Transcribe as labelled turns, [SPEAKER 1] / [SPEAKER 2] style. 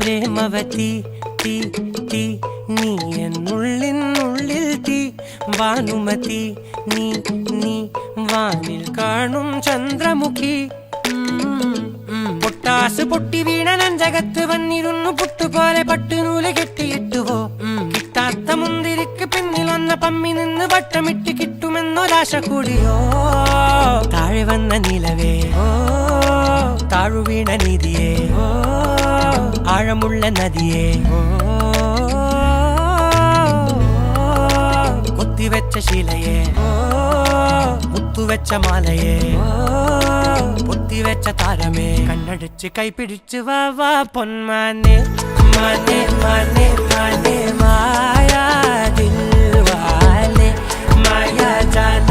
[SPEAKER 1] പ്രേമവതി തീ തീ നീ എന്നുള്ളിൽ തീ ഭാനുമതി നീ നീ വാനിൽ കാണും ചന്ദ്രമുഖി പൊട്ടാസ് പൊട്ടി വീണ നെഞ്ചകത്ത് വന്നിരുന്നു പുട്ടുപോലെ പട്ടുനൂല് കെട്ടിയിട്ടുവോ കിട്ടാത്ത മുന്തിരിക്ക് പിന്നിൽ വന്ന പമ്മി നിന്ന് വട്ടമിട്ട് കിട്ടുമെന്നൊരാശ കൂടിയോ താഴെ വന്ന നിലവേ താഴു വീണ നിധിയേ ആഴമുള്ള നദിയേ കൊത്തിവെച്ച ശിലയേ മുത്തുവെച്ച മാലയേ പൊത്തിവെച്ച താരമേ കണ്ണടിച്ച് കൈപിടിച്ച് വാ വാ പൊന്മാനെ മാനെ മാനെ മാനെ മായാ ദിൽവാലെ മായാ ജാല